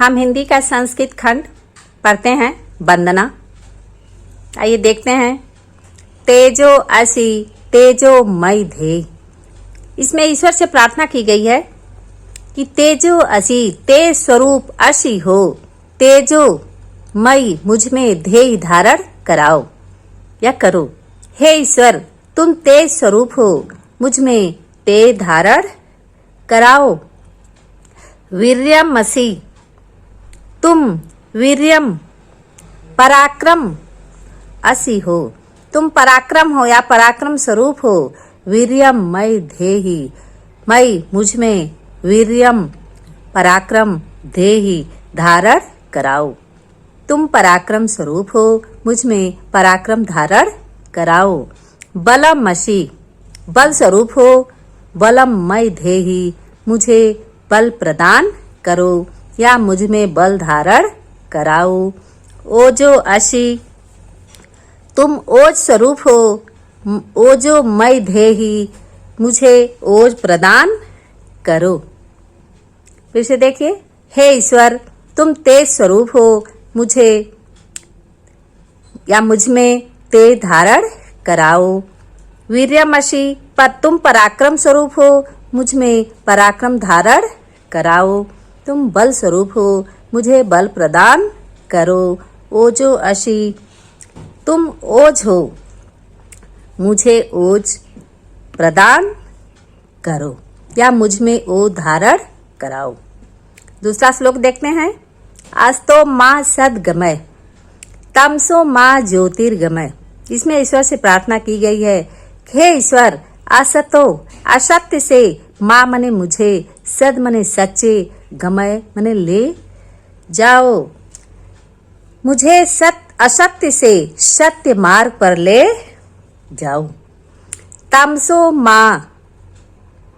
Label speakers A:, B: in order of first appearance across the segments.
A: हम हिंदी का संस्कृत खंड पढ़ते हैं वंदना। आइए देखते हैं। तेजो असी तेजो मई धे। इसमें ईश्वर से प्रार्थना की गई है कि तेजो असी तेज स्वरूप असी हो, तेजो मई मुझ में ध्येय धारण कराओ या करो। हे ईश्वर, तुम तेज स्वरूप हो, मुझ में तेज धारण कराओ। वीर्यम असी, तुम वीर्यम पराक्रम असी हो, तुम पराक्रम हो या पराक्रम स्वरूप हो। वीर्यम मई धेहि, मई मुझ में वीर्यम पराक्रम धेहि धारण कराओ। तुम पराक्रम स्वरूप हो, मुझ में पराक्रम धारण कराओ। बलम असी, बल स्वरूप हो, बलम मई धेहि मुझे बल प्रदान करो या मुझ में बल धारण कराओ। ओजो असी, तुम ओज स्वरूप हो, ओजो मई धेहि मुझे ओज प्रदान करो। फिर से देखिए। हे ईश्वर, तुम तेज स्वरूप हो, मुझे या मुझ में तेज धारण कराओ। वीर्यमसी, पर तुम पराक्रम स्वरूप हो, मुझ में पराक्रम धारण कराओ। तुम बल स्वरूप हो, मुझे बल प्रदान करो। ओजो असी, तुम ओज हो, मुझे ओज प्रदान करो या मुझ में ओज धारण कराओ। दूसरा श्लोक देखते हैं। अस्तो माँ सद्गमय, तमसो माँ ज्योतिर्गमय। इसमें ईश्वर से प्रार्थना की गई है। हे ईश्वर, असतो असत्य से, माँ मने मुझे, सद मने सच्चे, गमय मने ले जाओ। मुझे असत्य से सत्य मार्ग पर ले जाओ। तमसो माँ,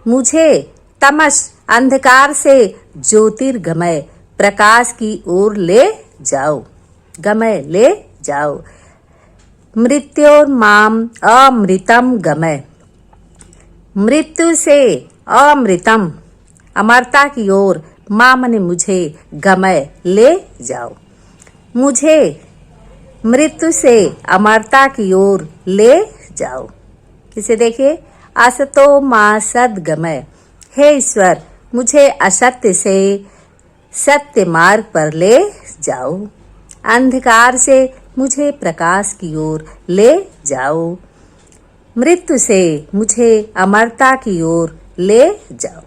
A: मुझे तमस अंधकार से ज्योतिर्गमय प्रकाश की ओर ले जाओ, गमय ले जाओ। मृत्योर माम अमृतम गमय, मृत्यु से अमृतम अमरता की ओर, माँ मने मुझे, गमय ले जाओ। मुझे मृत्यु से अमरता की ओर ले जाओ। इसे देखिए। असतो माँ सद्गमय, हे ईश्वर, मुझे असत्य से सत्य मार्ग पर ले जाओ। अंधकार से मुझे प्रकाश की ओर ले जाओ। मृत्यु से मुझे अमरता की ओर ले जाओ।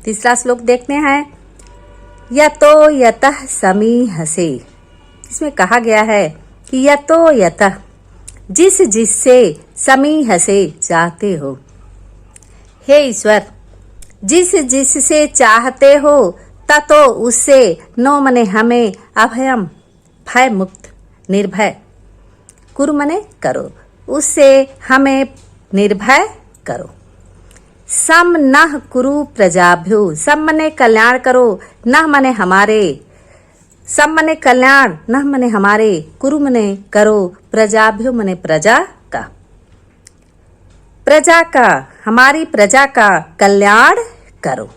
A: तीसरा श्लोक देखते हैं। यतो यतः समीहसे। इसमें कहा गया है कि यतो यतः, जिस जिससे, समीहसे चाहते हो। हे ईश्वर, जिस जिससे चाहते हो, ततो उससे, नो मने हमें, अभयम भय मुक्त निर्भय, कुरु मने करो, उससे हमें निर्भय करो। सम नः कुरु प्रजाभ्यो, सम मने कल्याण करो, नः मने हमारे, सम मने कल्याण, नः मने हमारे, कुरु मने करो, प्रजाभ्यो मने प्रजा का, प्रजा का, हमारी प्रजा का कल्याण करो।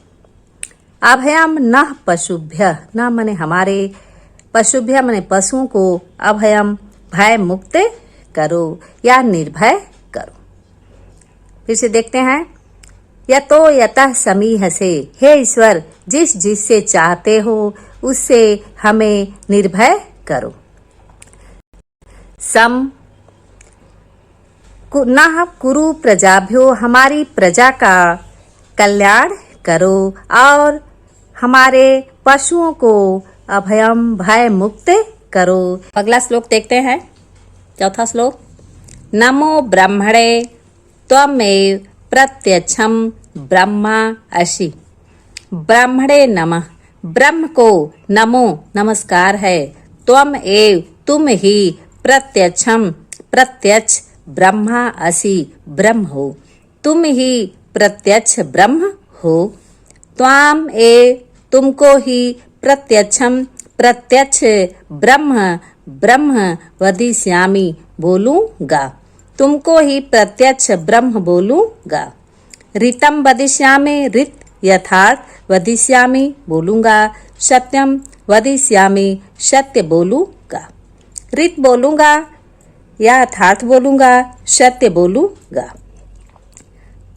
A: अभयम नः पशुभ्य, न मने हमारे, पशुभ्य मने पशुओं को, अभयम भय मुक्त करो या निर्भय करो। फिर से देखते हैं। यतो यतः समीहसे, हे ईश्वर, जिस जिससे चाहते हो, उससे हमें निर्भय करो। सम नः कुरु प्रजाभ्यो, हमारी प्रजा का कल्याण करो और हमारे पशुओं को अभयम भय मुक्त करो। अगला श्लोक देखते हैं। चौथा श्लोक। नमो ब्रह्मणे त्वमेव प्रत्यक्षम ब्रह्मा असि। ब्रह्मणे नमः, ब्रह्म को नमो नमस्कार है। त्वम एव, तुम ही, प्रत्यक्षम प्रत्यक्ष, ब्रह्मा असि ब्रह्म हो, तुम ही प्रत्यक्ष ब्रह्म हो। त्वाम एव, तुमको ही, प्रत्यक्षम प्रत्यक्ष ब्रह्म ब्रह्म वदिष्यामि बोलूंगा, तुमको ही प्रत्यक्ष ब्रह्म बोलूंगा। ऋतम वदिष्यामि, ऋत यथार्थ, वदिष्यामि बोलूंगा। सत्यम वदिष्यामि सत्य बोलूंगा। रित बोलूंगा या यथार्थ बोलूंगा, सत्य बोलूंगा।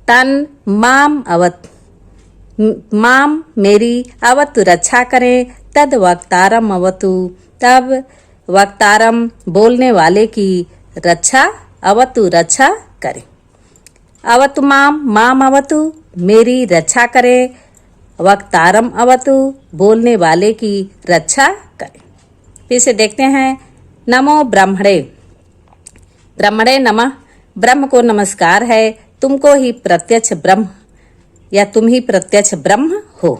A: तन माम अवत, माम मेरी अवतु रक्षा करें, तद वक्तारम अवतु, तब वक्तारम बोलने वाले की रक्षा, अवतु रक्षा करें। अवतु माम, माम अवतु मेरी रक्षा करें, वक्तारम अवतु बोलने वाले की रक्षा करें। फिर से देखते हैं। नमो ब्रह्मणे, ब्रह्मणे नमः, ब्रह्म को नमस्कार है, तुमको ही प्रत्यक्ष ब्रह्म या तुम ही प्रत्यक्ष ब्रह्म हो,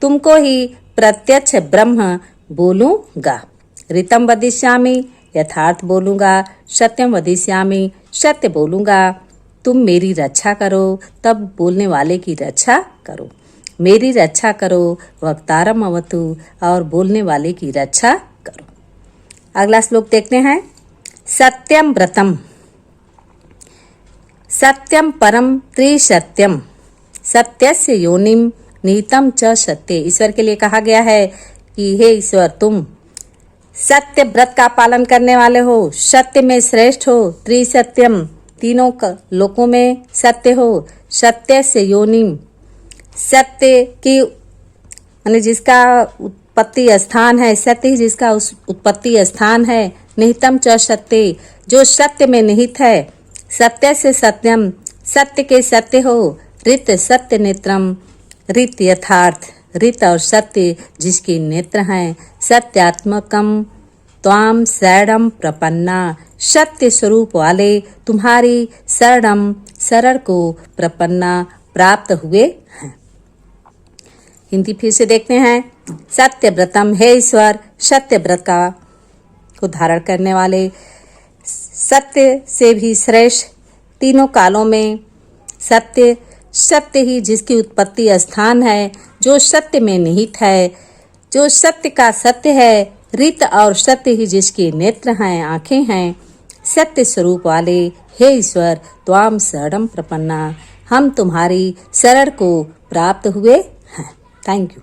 A: तुमको ही प्रत्यक्ष ब्रह्म बोलूंगा। ऋतम वदिष्यामि यथार्थ बोलूंगा, सत्यम वदिष्यामि सत्य बोलूंगा। तुम मेरी रक्षा करो, तब बोलने वाले की रक्षा करो। मेरी रक्षा करो, वक्तारम अवतु और बोलने वाले की रक्षा करो। अगला श्लोक देखते हैं। सत्यम व्रतम, सत्यम परम त्रिसत्यम, सत्यस्य योनिम निहितम च सत्य। ईश्वर के लिए कहा गया है कि हे ईश्वर, तुम सत्य व्रत का पालन करने वाले हो, सत्य में श्रेष्ठ हो, त्रिसत्यम तीनों लोकों में सत्य हो। सत्य से योनिम, सत्य की माने जिसका उत्पत्ति स्थान है, सत्य ही जिसका उस उत्पत्ति स्थान है। निहितम च सत्य, जो सत्य में निहित है। सत्य से सत्यम, सत्य के सत्य हो। रित सत्य नेत्रम, रित यथार्थ, रित और सत्य जिसके नेत्र हैं। सत्यात्मकम त्वाम शरणम प्रपन्ना, सत्य स्वरूप वाले तुम्हारी शरणम शरण को प्रपन्ना प्राप्त हुए हैं। हिंदी फिर से देखते हैं। सत्य व्रतम, हे ईश्वर, सत्य व्रत का को धारण करने वाले, सत्य से भी श्रेष्ठ, तीनों कालों में सत्य, सत्य ही जिसकी उत्पत्ति स्थान है, जो सत्य में निहित है, जो सत्य का सत्य है। रित और सत्य ही जिसके नेत्र हैं, आंखें हैं। सत्य स्वरूप वाले हे ईश्वर, त्वाम शरणम प्रपन्ना, हम तुम्हारी शरण को प्राप्त हुए हैं। Thank you.